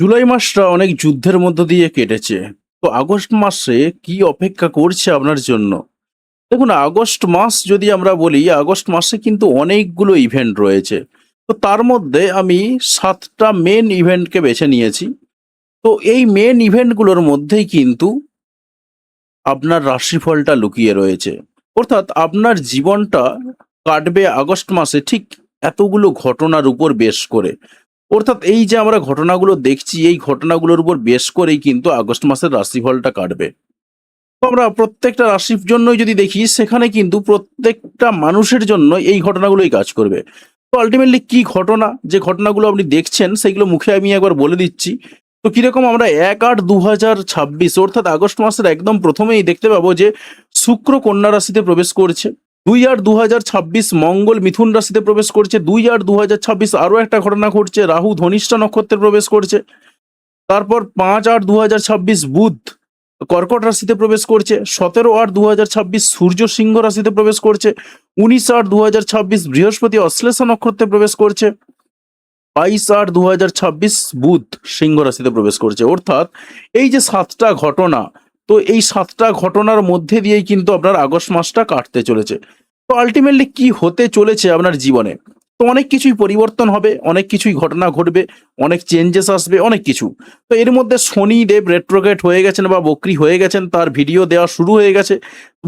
জুলাই মাসটা অনেক যুদ্ধের মধ্য দিয়ে কেটেছে। তো আগস্ট মাসে কি অপেক্ষা করছে আপনার জন্য? দেখুন, আগস্ট মাস যদি আমরা বলি, আগস্ট মাসে কিন্তু অনেকগুলো ইভেন্ট রয়েছে। তো তার মধ্যে আমি ৭ টা মেইন ইভেন্টকে বেছে নিয়েছি। তো এই মেইন ইভেন্টগুলোর মধ্যেই কিন্তু আপনার রাশিফলটা লুকিয়ে রয়েছে। অর্থাৎ আপনার জীবনটা কাটবে আগস্ট মাসে ঠিক এতগুলো ঘটনার উপর বেশ করে। অর্থাৎ এই যে আমরা ঘটনাগুলো দেখছি, এই ঘটনাগুলোর উপর বেশ করেই কিন্তু আগস্ট মাসের রাশিফলটা কাটবে। তো আমরা প্রত্যেকটা রাশির জন্যই যদি দেখি, সেখানে কিন্তু প্রত্যেকটা মানুষের জন্য এই ঘটনাগুলোই কাজ করবে। তো আল্টিমেটলি কি ঘটনা, যে ঘটনাগুলো আপনি দেখছেন সেগুলো মুখে আমি একবার বলে দিচ্ছি। তো কিরকম আমরা ১-৮-২০২৬ অর্থাৎ আগস্ট মাসের একদম প্রথমেই দেখতে পাবো যে শুক্র কন্যা রাশিতে প্রবেশ করছে। ২-৮-২০২৬ মঙ্গল মিথুন রাশিতে প্রবেশ করছে। ২-৮-২০২৬ আরো একটা ঘটনা ঘটছে, রাহু ধনিষ্ঠা নক্ষত্রে প্রবেশ করছে। তারপর ৫-৮-২০২৬ বুধ কর্কট রাশিতে প্রবেশ করছে। ১৭-৮-২০২৬ সূর্য সিংহ রাশিতে প্রবেশ করছে। ১৯-৮-২০২৬ বৃহস্পতি অশ্লেষা নক্ষত্রে প্রবেশ করছে। ২২-৮-২০২৬ বুধ সিংহ রাশিতে প্রবেশ করছে। অর্থাৎ এই যে ৭ টা ঘটনা, তো এই ৭ টা ঘটনার মধ্যে দিয়েই কিন্তু আপনার আগস্ট মাসটা কাটতে চলেছে। তো আল্টিমেটলি কি হতে চলেছে আপনার জীবনে? তো অনেক কিছুই পরিবর্তন হবে, অনেক কিছুই ঘটনা ঘটবে, অনেক চেঞ্জেস আসবে, অনেক কিছু। তো এর মধ্যে শনিদেব রেট্রোগ্রেড হয়ে গেছেন বা বক্রী হয়ে গেছেন, তার ভিডিও দেওয়া শুরু হয়ে গেছে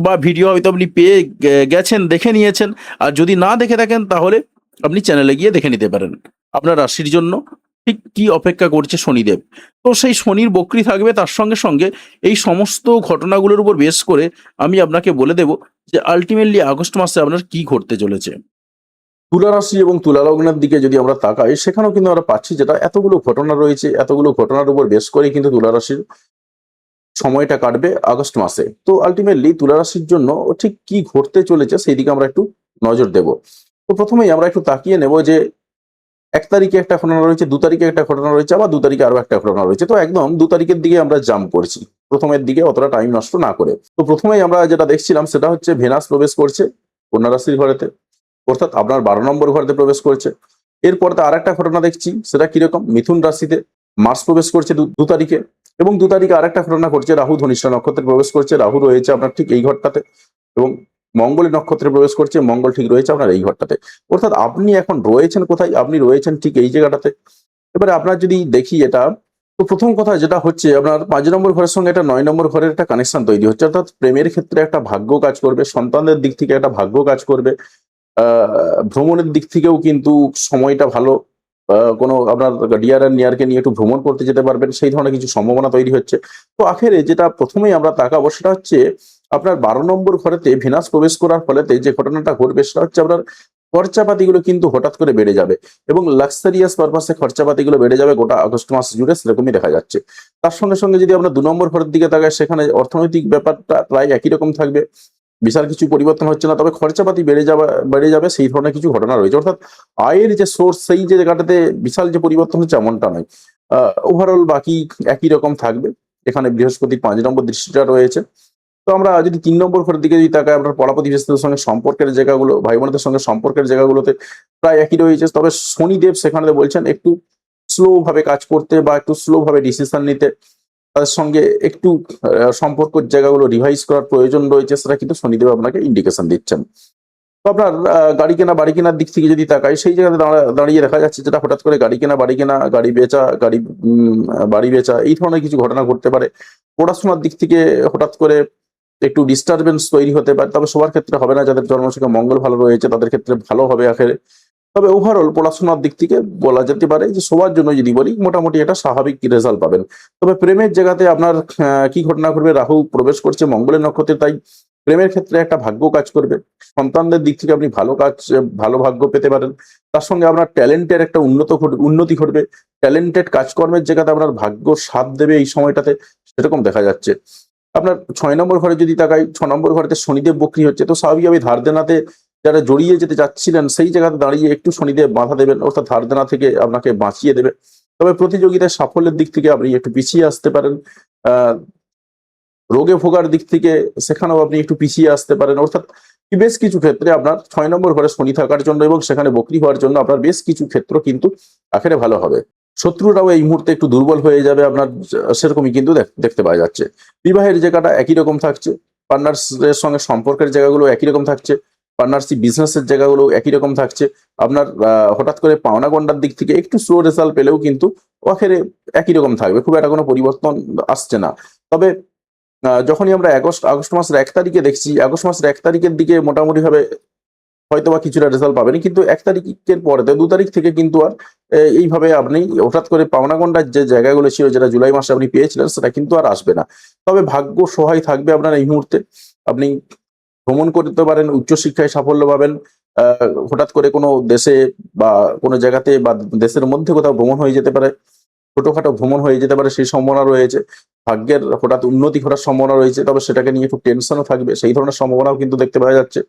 বা ভিডিও হয়তো আপনি পেয়ে গেছেন, দেখে নিয়েছেন। আর যদি না দেখে থাকেন তাহলে আপনি চ্যানেলে গিয়ে দেখে নিতে পারেন। আপনার রাশির জন্য ঠিক কি অপেক্ষা করছে শনিদেব। তো সেই শনির বক্রী থাকবে, তার সঙ্গে, সঙ্গে এই সমস্ত ঘটনাগুলোর উপর বেস করে আমি আপনাকে বলে দেব যে আল্টিমেটলি আগস্ট মাসে আপনার কি ঘটতে চলেছে। তুলা রাশি এবং তুলা লগ্নের দিকে যদি আমরা তাকাই, সেখানেও কিন্তু আমরা পাচ্ছি যেটা এতগুলো ঘটনা রয়েছে, এতগুলো ঘটনার উপর বেশ করে কিন্তু তুলা রাশির সময়টা কাটবে আগস্ট মাসে। তো আলটিমেটলি তুলা রাশির জন্য ঠিক কি ঘটতে চলেছে সেই দিকে আমরা একটু নজর দেব। তো প্রথমেই আমরা একটু তাকিয়ে নেব যে ১ তারিখে একটা ঘটনা রয়েছে, ২ তারিখে একটা ঘটনা রয়েছে, আবার ২ তারিখে আরো একটা ঘটনা রয়েছে। তো একদম ২ তারিখের দিকে আমরা জাম্প করছি। প্রথমের দিকে অতটা টাইম নষ্ট না করে। তো প্রথমেই আমরা যেটা দেখছিলাম সেটা হচ্ছে ভেনাস প্রবেশ করছে কন্যা রাশির ঘরেতে। অর্থাৎ আপনার ১২ নম্বর ঘরেতে প্রবেশ করছে। এরপরে তো আরেকটা ঘটনা দেখছি, সেটা কিরকম? মিথুন রাশিতে মার্স প্রবেশ করছে ২ তারিখে, এবং ২ তারিখে আরেকটা ঘটনা ঘটছে, রাহু ধনিষ্ঠা নক্ষত্রে প্রবেশ করছে। রাহু রয়েছে আপনার ঠিক এই ঘরটাতে, এবং মঙ্গল নক্ষত্রে প্রবেশ করছে, মঙ্গল ঠিক রয়েছে আপনার এই ঘরটাতে। অর্থাৎ আপনি এখন রয়েছেন কোথায়? আপনি রয়েছেন ঠিক এই জায়গাটাতে। এবারে আপনার যদি দেখি এটা, তো প্রথম কথা যেটা হচ্ছে, আপনার ৫ নম্বর ঘরের সঙ্গে একটা ৯ নম্বর ঘরের একটা কানেকশন তৈরি হচ্ছে। অর্থাৎ প্রেমের ক্ষেত্রে একটা ভাগ্য কাজ করবে, সন্তানদের দিক থেকে একটা ভাগ্য কাজ করবে। আ ভ্রমণের দিক থেকেও কিন্তু সময়টা ভালো। কোনো আপনার ডিয়ার অ্যান্ড নিয়ারকে নিয়ে একটু ভ্রমণ করতে যেতে পারবেন। সেই ধরনের কিছু সম্ভাবনা তৈরি হচ্ছে। তো আখেরে যেটা ১ম এই আমরা তাকাবো সেটা হচ্ছে আপনার ১২ নম্বর ঘরেতে ভেনাস প্রবেশ করার ফলেতে যে ঘটনাটা ঘটবে সেটা হচ্ছে আপনার খরচাপাতিগুলো কিন্তু হঠাৎ করে বেড়ে যাবে, এবং লাক্সারিয়াস পারপাস এ খরচাপাতিগুলো বেড়ে যাবে গোটা আগস্ট মাস জুড়ে, সেরকমই দেখা যাচ্ছে। তার সঙ্গে, সঙ্গে যদি আমরা ২ নম্বর ঘরের দিকে তাকাই, সেখানে অর্থনৈতিক ব্যাপারটা প্রায় একই রকম থাকবে। বিশাল কিছু পরিবর্তন হচ্ছে না। তবে খরচাপাতি বেড়ে যাবে সেই ধরনের কিছু ঘটনা রয়েছে। অর্থাৎ আয়ের যে সোর্স সেই জায়গাটাতে বিশাল যে পরিবর্তন হচ্ছে এমনটা নয়। আ ওভারঅল বাকি একই রকম থাকবে। এখানে বৃহস্পতির ৫ নম্বর দৃষ্টিটা রয়েছে। তো আমরা যদি ৩ নম্বর ঘরের দিকে যদি তাকাই, আপনার পাড়া প্রতিবেশীদের সঙ্গে সম্পর্কের জায়গাগুলো, ভাই-বোনেদের সঙ্গে সম্পর্কের জায়গাগুলোতে প্রায় একই রয়েছে। তবে শনিদেব সেখানে বলছেন একটু স্লো ভাবে কাজ করতে বা একটু স্লো ভাবে ডিসিশন নিতে। তাদের সঙ্গে একটু সম্পর্কের জায়গাগুলো রিভাইজ করার প্রয়োজন রয়েছে, সেটা কিন্তু শনিদেব আপনাকে ইন্ডিকেশন দিচ্ছেন। তো আপনার গাড়ি কেনা, বাড়ি কেনার দিক থেকে যদি তাকাই, সেই জায়গাতে দাঁড়িয়ে দেখা যাচ্ছে যেটা হঠাৎ করে গাড়ি কেনা, বাড়ি কেনা, গাড়ি বেচা, বাড়ি বেচা এই ধরনের কিছু ঘটনা ঘটতে পারে। পড়াশোনার দিক থেকে হঠাৎ করে একটু ডিস্টার্বেন্স তৈরি হতে পারে। তবে সবার ক্ষেত্রে হবে না, যাদের জন্মছকে মঙ্গল ভালো রয়েছে তাদের ক্ষেত্রে ভালো হবে আখেরে। তবে ওভারঅল পড়াশোনার দিক থেকে বলা যেতে পারে যে সবার জন্য যদি বলি মোটামুটি একটা স্বাভাবিক রেজাল্ট পাবেন। তবে প্রেমের জায়গাতে আপনার কি ঘটনা ঘটবে? রাহু প্রবেশ করছে মঙ্গলের নক্ষত্রে, তাই প্রেমের ক্ষেত্রে একটা ভাগ্য কাজ করবে। সন্তানদের দিক থেকে আপনি ভালো ভাগ্য পেতে পারেন। তার সঙ্গে আপনার ট্যালেন্টের একটা উন্নতি ঘটবে। ট্যালেন্টেড কাজকর্মের জায়গাতে আপনার ভাগ্য সাথ দেবে এই সময়টাতে, সেরকম দেখা যাচ্ছে। আপনার ৬ নম্বর ঘরে যদি তাকাই, ৬ নম্বর ঘরেতে শনিদেব বক্রী হচ্ছে। তো স্বাভাবিকভাবেই ধার দেনাতে যারা জড়িয়ে যেতে চাচ্ছিলেন সেই জায়গাতে দাঁড়িয়ে একটু শনিদেব বাধা দেবেন, অর্থাৎ ধার দেনা থেকে আপনাকে বাঁচিয়ে দেবে। তবে প্রতিযোগিতায় সাফল্যের দিক থেকে আপনি একটু পিছিয়ে আসতে পারেন। আ রোগে ভোগার দিক থেকে সেখানেও আপনি একটু পিছিয়ে আসতে পারেন। অর্থাৎ বেশ কিছু ক্ষেত্রে আপনার ৬ নম্বর ঘরে শনি থাকার জন্য এবং সেখানে বক্রী হওয়ার জন্য আপনার বেশ কিছু ক্ষেত্র কিন্তু আখেরে ভালো হবে। শত্রুরাও এই মুহূর্তে একটু দুর্বল হয়ে যাবে আপনার, সেরকমই কিন্তু দেখতে পাওয়া যাচ্ছে। বিবাহের জায়গাটা একই রকম থাকছে, পার্টনার্সের সঙ্গে সম্পর্কের জায়গাগুলো একই রকম থাকছে, পার্টনারশিপ বিজনেসের জায়গাগুলো একই রকম থাকছে। আপনার হঠাৎ করে পাওনা গন্ডার দিক থেকে একটু স্লো রেজাল্ট পেলেও কিন্তু আখেরে একই রকম থাকবে, খুব একটা কোনো পরিবর্তন আসছে না। তবে যখনই আমরা আগস্ট মাসের 1 তারিখে দেখছি, আগস্ট মাসের 1 তারিখের দিকে মোটামুটি ভাবে হয়তোবা কিছুটা রেজাল্ট পাবেন, কিন্তু 1 তারিখের পরে 2 তারিখ থেকে কিন্তু আর এইভাবে আপনি হঠাৎ করে পাওনা গন্ডার যে জায়গাগুলো ছিল, যেটা জুলাই মাসে আপনি পেয়েছিলেন, সেটা কিন্তু আর আসবে না। তবে ভাগ্য সহায় থাকবে আপনার এই মুহূর্তে। আপনি ভ্রমণ করতে পারেন, উচ্চশিক্ষায় সাফল্য পাবেন। হঠাৎ করে কোনো দেশে বা কোনো জায়গাতে বা দেশের মধ্যে কোথাও ভ্রমণ হয়ে যেতে পারে, ছোটখাটো ভ্রমণ হয়ে যেতে পারে, সেই সম্ভাবনা রয়েছে। ভাগ্যের হঠাৎ উন্নতি ঘটার সম্ভাবনা রয়েছে, তবে সেটাকে নিয়ে একটু টেনশনও থাকবে, সেই ধরনের সম্ভাবনাও কিন্তু দেখতে পাওয়া যাচ্ছে।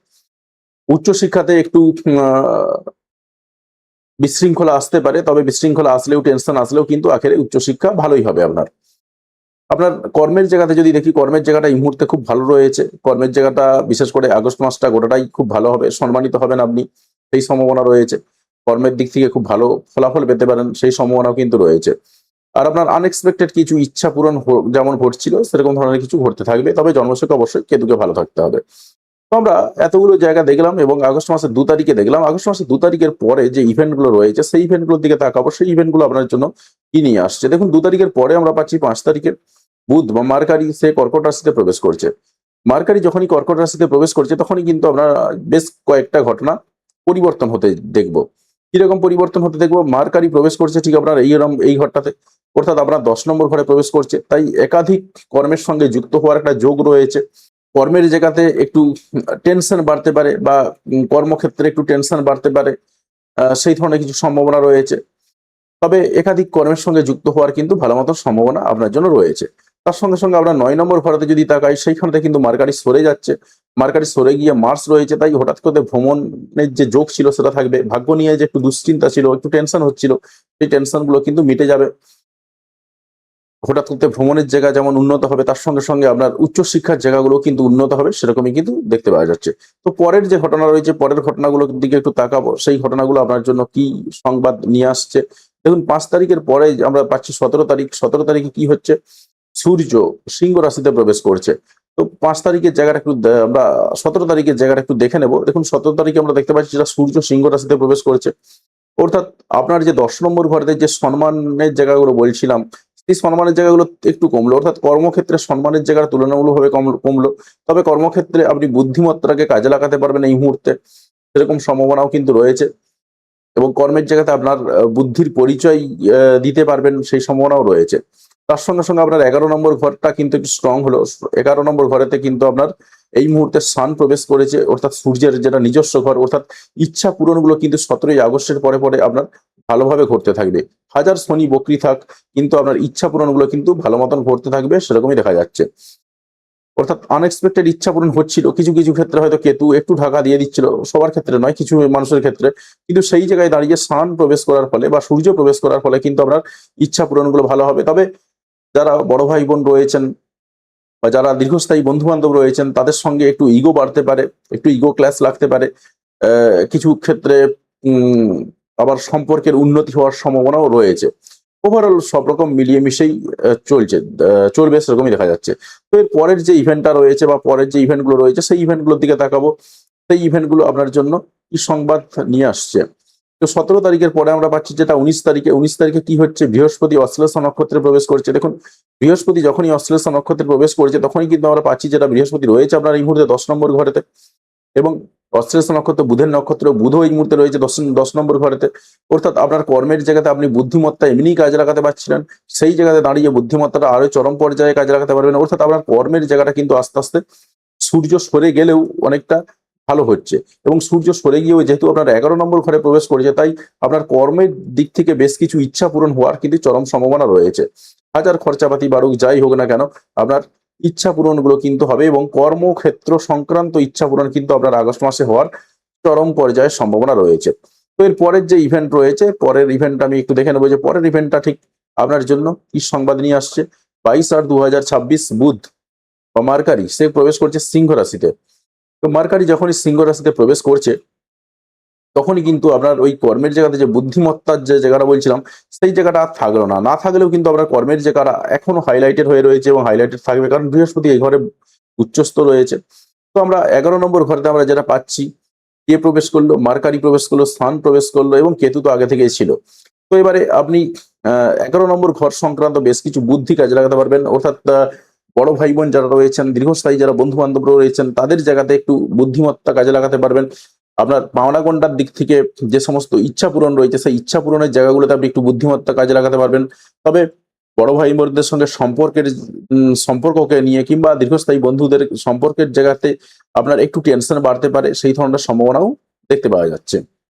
উচ্চশিক্ষাতে একটু বিশৃঙ্খলা আসতে পারে, তবে বিশৃঙ্খলা আসলেও, টেনশন আসলেও কিন্তু আখেরে উচ্চশিক্ষা ভালোই হবে আপনার। আপনার কর্মের জায়গাতে যদি দেখি, কর্মের জায়গাটা এই মুহূর্তে খুব ভালো রয়েছে। কর্মের জায়গাটা বিশেষ করে আগস্ট মাসটা গোটাটাই খুব ভালো হবে, সম্মানিত হবেন আপনি, সেই সম্ভাবনা রয়েছে। কর্মের দিক থেকে খুব ভালো ফলাফল পেতে পারেন, সেই সম্ভাবনাও কিন্তু রয়েছে। আর আপনার আনএক্সপেক্টেড কিছু ইচ্ছা পূরণ যেমন ঘটছিল, সেরকম ধরনের কিছু ঘটতে থাকবে। তবে জন্মছকে অবশ্যই কেতুকে ভালো থাকতে হবে। তো আমরা এতগুলো জায়গা দেখলাম এবং আগস্ট মাসের 2 তারিখে দেখলাম। আগস্ট মাসের 2 তারিখের পরে যে ইভেন্ট গুলো রয়েছে, সেই ইভেন্ট গুলোর দিকে তাকাবো। সেই ইভেন্ট গুলো আপনার জন্য কি নিয়ে আসছে। দেখুন, 2 তারিখের পরে আমরা পাচ্ছি 5 তারিখে বুধ বা মার্কারি সে কর্কট রাশিতে প্রবেশ করছে। মার্কারি যখনই কর্কট রাশিতে প্রবেশ করছে, তখনই কিন্তু আমরা বেশ কয়েকটা ঘটনা পরিবর্তন হতে দেখবো। কিরকম পরিবর্তন হতে দেখবো? মার্কারি প্রবেশ করছে ঠিক আপনার এই ঘরটাতে, অর্থাৎ আপনার 10 নম্বর ঘরে প্রবেশ করছে। তাই একাধিক কর্মের সঙ্গে যুক্ত হওয়ার একটা যোগ রয়েছে। কর্মের জায়গাতে একটু টেনশন বাড়তে পারে, বা কর্মক্ষেত্রে একটু টেনশন বাড়তে পারে, সেই ধরনের কিছু সম্ভাবনা রয়েছে। তবে একাধিক কর্মের সঙ্গে যুক্ত হওয়ার কিন্তু ভালো মতো সম্ভাবনা আপনার জন্য রয়েছে। তার সঙ্গে সঙ্গে আমরা 9 নম্বর ঘরেতে যদি তাকাই, সেইখানে কিন্তু মার্কারি সরে যাচ্ছে। মার্কারি সরে গিয়ে মার্স রয়েছে, তাই হঠাৎ করে ভ্রমণের যে যোগ ছিল সেটা থাকবে। ভাগ্য নিয়ে যে একটু দুশ্চিন্তা ছিল, একটু টেনশন হচ্ছিল, সেই টেনশন গুলো কিন্তু মিটে যাবে। হঠাৎ করতে ভ্রমণের জায়গা যেমন উন্নত হবে, তার সঙ্গে সঙ্গে আপনার উচ্চশিক্ষার জায়গাগুলো কিন্তু উন্নত হবে, সেরকমই কিন্তু দেখতে পাওয়া যাচ্ছে। তো পরের যে ঘটনা রয়েছে, পরের ঘটনাগুলোর দিকে একটু তাকাবো। সেই ঘটনাগুলো আপনার জন্য কি সংবাদ নিয়ে আসছে। দেখুন, 5 তারিখের পরে আমরা পাচ্ছি 17 তারিখ। 17 তারিখে কি হচ্ছে? সূর্য সিংহ রাশিতে প্রবেশ করছে। তো 5 তারিখের জায়গাটা একটু আমরা 17 তারিখের জায়গাটা একটু দেখে নেব। দেখুন, 17 তারিখে আমরা দেখতে পাচ্ছি যেটা সূর্য সিংহ রাশিতে প্রবেশ করছে, অর্থাৎ আপনার যে 10 নম্বর ঘরেতে যে সম্মানের জায়গাগুলো বলছিলাম, সেই সম্মানের জায়গাগুলো একটু কমলো, অর্থাৎ কর্মক্ষেত্রে সম্মানের জায়গাটা তুলনামূলকভাবে কমলো। তবে কর্মক্ষেত্রে আপনি বুদ্ধিমত্তাকে কাজে লাগাতে পারবেন এই মুহূর্তে, সেরকম সম্ভাবনাও কিন্তু রয়েছে। এবং কর্মের জায়গাতে আপনার বুদ্ধির পরিচয় দিতে পারবেন, সেই সম্ভাবনাও রয়েছে। তার সঙ্গে সঙ্গে আপনার 11 নম্বর ঘরটা কিন্তু একটু স্ট্রং হলো। 11 নম্বর ঘরেতে কিন্তু আপনার এই মুহূর্তে সান প্রবেশ করেছে, অর্থাৎ সূর্যের যেটা নিজস্ব ঘর, অর্থাৎ ইচ্ছা পূরণগুলো কিন্তু 17ই আগস্টের পরে পরে আপনার ভালোভাবে ঘটতে থাকবে। হাজার শনি বক্রী থাক, কিন্তু আপনার ইচ্ছা পূরণগুলো কিন্তু ভালো মতন ঘটতে থাকবে, সেরকমই দেখা যাচ্ছে। অর্থাৎ আনএক্সপেক্টেড ইচ্ছা পূরণ হচ্ছিল। কিছু কিছু ক্ষেত্রে হয়তো কেতু একটু ঢাকা দিয়ে দিচ্ছিল, সবার ক্ষেত্রে নয়, কিছু মানুষের ক্ষেত্রে। কিন্তু সেই জায়গায় দাঁড়িয়ে সান প্রবেশ করার ফলে বা সূর্য প্রবেশ করার ফলে কিন্তু আপনার ইচ্ছা পূরণগুলো ভালো হবে। তবে যারা বড় ভাই বোন রয়েছেন বা যারা দীর্ঘস্থায়ী বন্ধু বান্ধব রয়েছেন, তাদের সঙ্গে একটু ইগো বাড়তে পারে, একটু ইগো ক্লাশ লাগতে পারে। কিছু ক্ষেত্রে উম আবার সম্পর্কের উন্নতি হওয়ার সম্ভাবনাও রয়েছে। ওভারঅল সব রকম মিলিয়ে মিশেই চলবে, সেরকমই দেখা যাচ্ছে। তো এর পরের যে ইভেন্টটা রয়েছে বা পরের যে ইভেন্টগুলো রয়েছে, সেই ইভেন্টগুলোর দিকে তাকাবো। সেই ইভেন্টগুলো আপনার জন্য কি সংবাদ নিয়ে আসছে। তো 17 তারিখের পরে আমরা পাচ্ছি যেটা 19 তারিখে। 19 তারিখে কি হচ্ছে? বৃহস্পতি অশ্লেষা নক্ষত্রে প্রবেশ করছে। দেখুন, বৃহস্পতি যখনই অশ্লেষা নক্ষত্রে প্রবেশ করছে, তখনই কিন্তু আমরা পাচ্ছি যেটা বৃহস্পতি রয়েছে আপনার এই মুহূর্তে 10 নম্বর ঘরেতে, এবং অশ্লেষা নক্ষত্র বুধের নক্ষত্র, বুধও এই মুহূর্তে রয়েছে 10 নম্বর ঘরেতে। অর্থাৎ আপনার কর্মের জায়গাতে আপনি বুদ্ধিমত্তা এমনিই কাজে লাগাতে পারছিলেন, সেই জায়গাতে দাঁড়িয়ে বুদ্ধিমত্তাটা আরো চরম পর্যায়ে কাজে লাগাতে পারবেন। অর্থাৎ আপনার কর্মের জায়গাটা কিন্তু আস্তে আস্তে সূর্য সরে গেলেও অনেকটা ভালো হচ্ছে। এবং সূর্য সরে গিয়েও যেহেতু আপনার 11 নম্বর ঘরে প্রবেশ করেছে, তাই আপনার কর্মের দিক থেকে বেশ কিছু ইচ্ছা পূরণ হওয়ার কিন্তু চরম সম্ভাবনা রয়েছে। হাজার খরচাপাতি বাড়ুক, যাই হোক না কেন, আপনার ইচ্ছা পূরণগুলো কিন্তু হবে, এবং কর্মক্ষেত্র সংক্রান্ত ইচ্ছা পূরণ কিন্তু আপনার আগস্ট মাসে হওয়ার চরম পর্যায়ের সম্ভাবনা রয়েছে। তো এর পরের যে ইভেন্ট রয়েছে, পরের ইভেন্ট আমি একটু দেখে নেবো যে পরের ইভেন্টটা ঠিক আপনার জন্য কি সংবাদ নিয়ে আসছে। 22/8/2026 বুধ বা মার্কারি সে প্রবেশ করছে সিংহ রাশিতে। তো মার্কারি যখনই সিংহ রাশিতে প্রবেশ করছে, তখনই কিন্তু আপনার ওই কর্মের জায়গাতে যে বুদ্ধিমত্তার যে জায়গাটা বলছিলাম, সেই জায়গাটা আর থাকলো না। না থাকলেও কিন্তু আপনার কর্মের জায়গাটা এখনো হাইলাইটেড হয়ে রয়েছে এবং হাইলাইটেড থাকবে, কারণ বৃহস্পতি এই ঘরে উচ্চস্থ রয়েছে। তো আমরা 11 নম্বর ঘরেতে আমরা যেটা পাচ্ছি, কে প্রবেশ করলো, মার্কারি প্রবেশ করলো, স্থান প্রবেশ করলো এবং কেতু তো আগে থেকেই ছিল। তো এবারে আপনি 11 নম্বর ঘর সংক্রান্ত বেশ কিছু বুদ্ধি কাজে লাগাতে পারবেন, অর্থাৎ বড় ভাই বোন যারা রয়েছেন, দীর্ঘস্থায়ী যারা বন্ধু বান্ধব রয়েছেন, তাদের জায়গাতে একটু বুদ্ধিমত্তা কাজে লাগাতে পারবেন। আপনার পাওনা গন্ডার দিক থেকে যে সমস্ত ইচ্ছা পূরণ রয়েছে, সেই ইচ্ছা পূরণের জায়গাগুলোতে আপনি একটু বুদ্ধিমত্তা কাজে লাগাতে পারবেন। তবে বড় ভাই বোনদের সঙ্গে সম্পর্ককে নিয়ে কিংবা দীর্ঘস্থায়ী বন্ধুদের সম্পর্কের জায়গাতে আপনার একটু টেনশন বাড়তে পারে, সেই ধরনের সম্ভাবনাও দেখতে পাওয়া যাচ্ছে।